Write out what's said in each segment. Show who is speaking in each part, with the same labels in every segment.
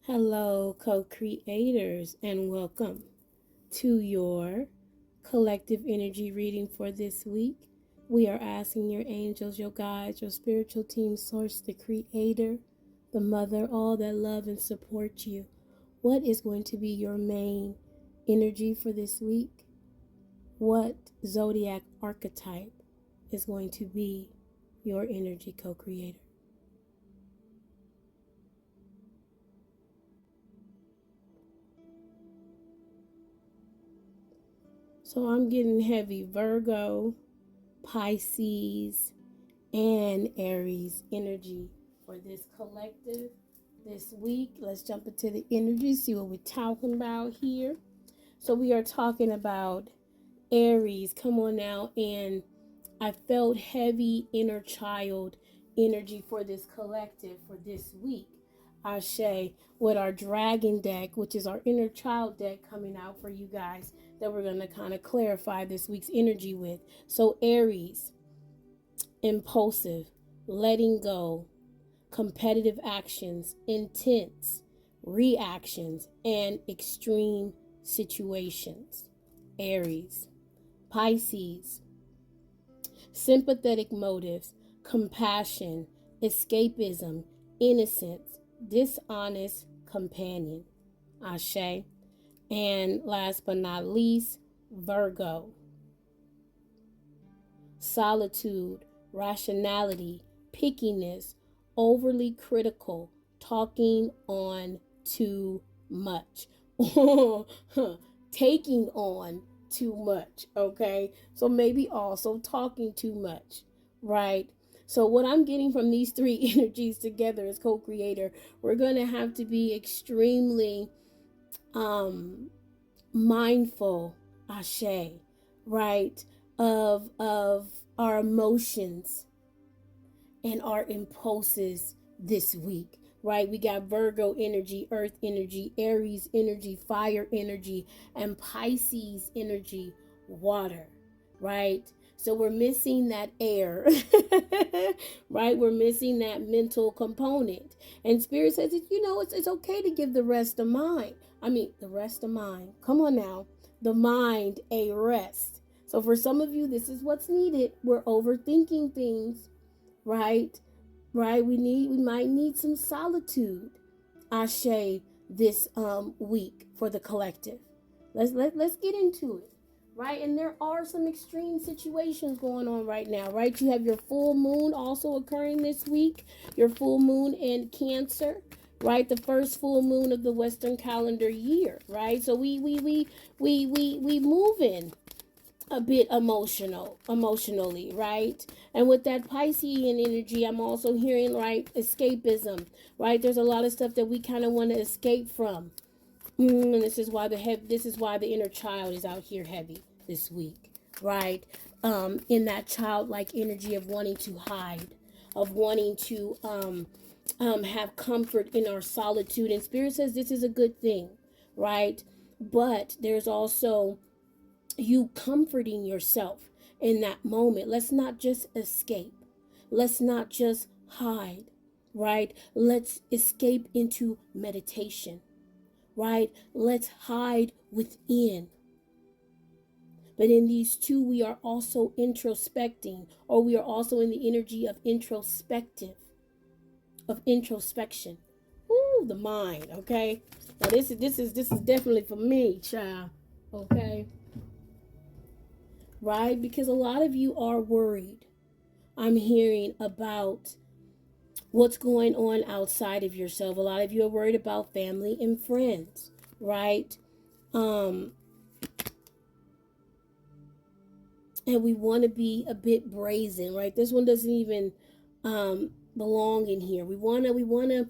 Speaker 1: Hello, co-creators, and welcome to your collective energy reading for this week. We are asking your angels, your guides, your spiritual team source, the creator, the mother, all that love and support you. What is going to be your main energy for this week? What zodiac archetype is going to be your energy co-creator? So I'm getting heavy Virgo, Pisces, and Aries energy for this collective this week. Let's jump into the energy, see what we're talking about here. So we are talking about Aries. Come on now. And I felt heavy inner child energy for this collective for this week. Ashe, with our dragon deck, which is our inner child deck coming out for you guys, that we're going to kind of clarify this week's energy with. So Aries, impulsive, letting go, competitive actions, intense reactions, and extreme situations. Aries. Pisces, sympathetic motives, compassion, escapism, innocence, dishonest companion. Ashe. And last but not least, Virgo, solitude, rationality, pickiness, overly critical, talking on too much, taking on too much, okay? So maybe also talking too much, right? So what I'm getting from these three energies together as co-creator, we're going to have to be extremely mindful, ashe, right, of our emotions and our impulses this week, right? We got Virgo energy, earth energy, Aries energy, fire energy, and Pisces energy, water, right? So we're missing that air, right? We're missing that mental component. And Spirit says, it's okay to give the rest of mind. The rest of mind. Come on now. The mind a rest. So for some of you, this is what's needed. We're overthinking things, right? Right? We might need some solitude. Ashe this week for the collective. Let's get into it. Right? And there are some extreme situations going on right now, right? You have your full moon also occurring this week, your full moon in Cancer, right? The first full moon of the Western calendar year, right? So we moving a bit emotionally, right? And with that Piscean energy, I'm also hearing, right, escapism, right? There's a lot of stuff that we kind of want to escape from. And this is why the inner child is out here heavy this week, right? In that childlike energy of wanting to hide, of wanting to have comfort in our solitude. And Spirit says this is a good thing, right? But there's also you comforting yourself in that moment. Let's not just escape. Let's not just hide, right? Let's escape into meditation, right? Let's hide within. But in these two, we are also introspecting, or we are also in the energy of introspection. Ooh, the mind, okay? Now this is definitely for me, child. Okay? Right? Because a lot of you are worried. I'm hearing about what's going on outside of yourself. A lot of you are worried about family and friends, right? And we want to be a bit brazen, right? This one doesn't even belong in here. We want to,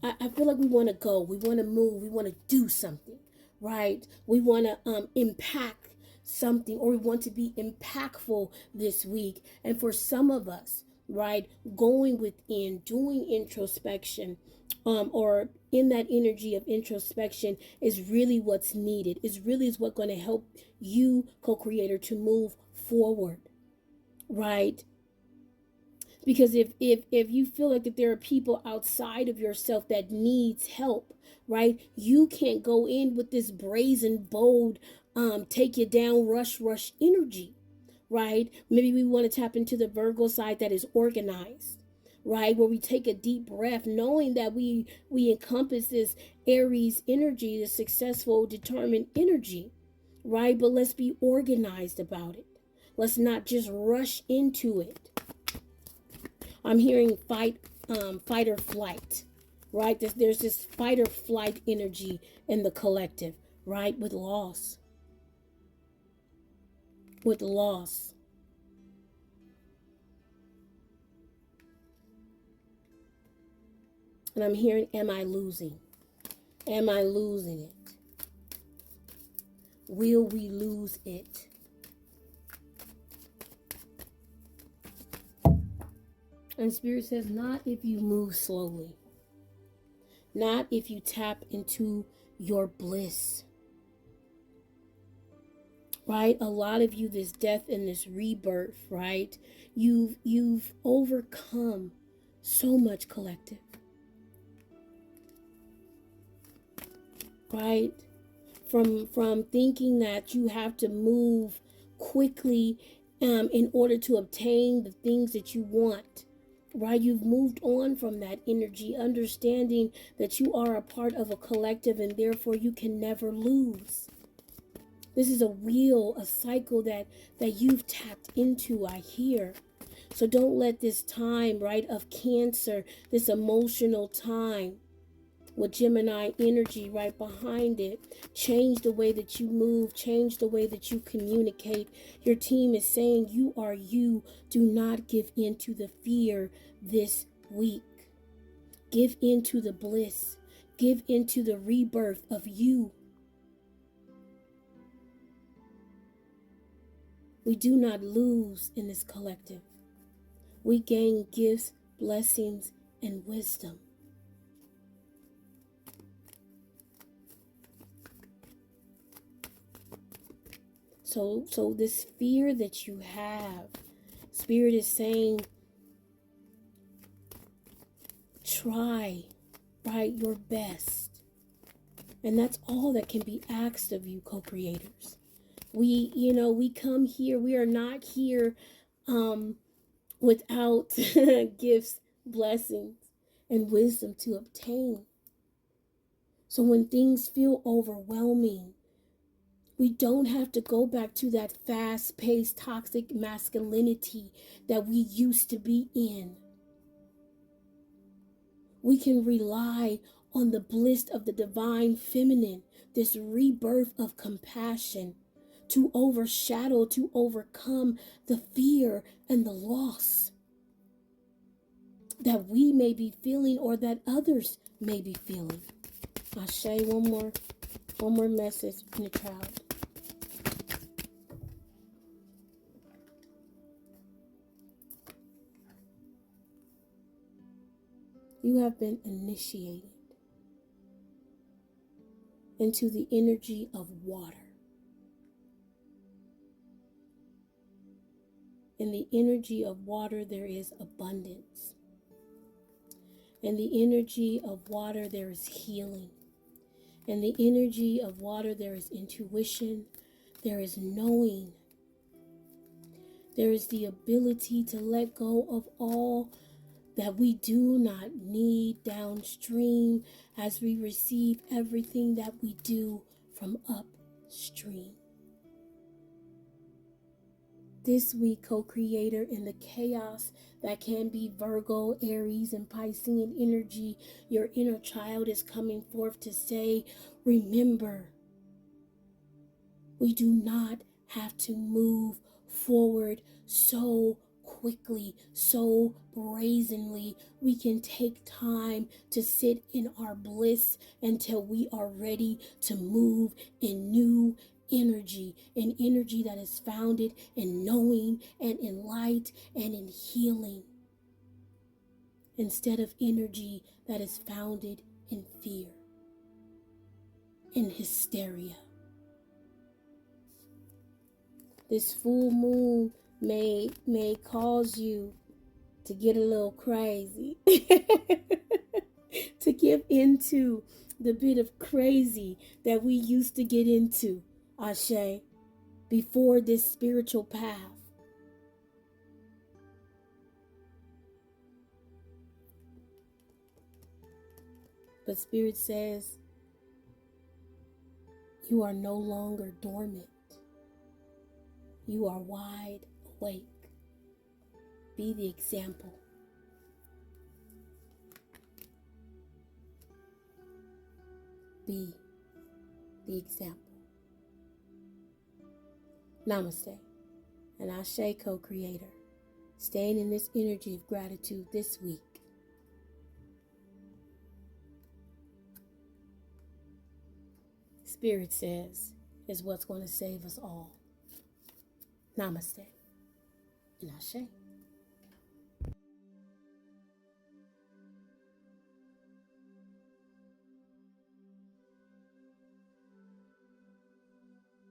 Speaker 1: I feel like we want to go. We want to move. We want to do something, right? We want to impact something, or we want to be impactful this week. And for some of us, right, going within, doing introspection, or in that energy of introspection is really what's needed. Is what's going to help you, co-creator, to move forward, right? Because if you feel like that there are people outside of yourself that needs help, right? You can't go in with this brazen, bold, take you down, rush energy, right? Maybe we want to tap into the Virgo side that is organized, right? Where we take a deep breath, knowing that we encompass this Aries energy, the successful, determined energy, right? But let's be organized about it. Let's not just rush into it. I'm hearing fight or flight, right? There's this fight or flight energy in the collective, right? With loss. With loss. And I'm hearing, am I losing? Am I losing it? Will we lose it? And Spirit says, not if you move slowly. Not if you tap into your bliss. Right? A lot of you, this death and this rebirth, right? You've overcome so much, collective. Right? From thinking that you have to move quickly in order to obtain the things that you want. Right? You've moved on from that energy, understanding that you are a part of a collective and therefore you can never lose. This is a wheel, a cycle that you've tapped into, I hear. So don't let this time, right, of Cancer, this emotional time with Gemini energy right behind it, change the way that you move, change the way that you communicate. Your team is saying you are you. Do not give in to the fear this week. Give in to the bliss. Give in to the rebirth of you. We do not lose in this collective. We gain gifts, blessings, and wisdom. So this fear that you have, Spirit is saying, try, right, your best. And that's all that can be asked of you, co-creators. We come here, we are not here without gifts, blessings, and wisdom to obtain. So when things feel overwhelming, we don't have to go back to that fast-paced, toxic masculinity that we used to be in. We can rely on the bliss of the divine feminine, this rebirth of compassion, to overshadow, to overcome the fear and the loss that we may be feeling or that others may be feeling. Ashe, one more message in the crowd. You have been initiated into the energy of water. In the energy of water, there is abundance. In the energy of water, there is healing. In the energy of water, there is intuition. There is knowing. There is the ability to let go of all that we do not need downstream as we receive everything that we do from upstream. This week, co-creator, in the chaos that can be Virgo, Aries, and Piscean energy, your inner child is coming forth to say, remember, we do not have to move forward so quickly, so brazenly. We can take time to sit in our bliss until we are ready to move in new energy, an energy that is founded in knowing and in light and in healing, instead of energy that is founded in fear, in hysteria. This full moon may cause you to get a little crazy, to give into the bit of crazy that we used to get into, Ashe, before this spiritual path. But Spirit says, you are no longer dormant. You are wide awake. Be the example. Be the example. Namaste and Ashe, co-creator, staying in this energy of gratitude this week. Spirit says is what's going to save us all. Namaste and Ashe.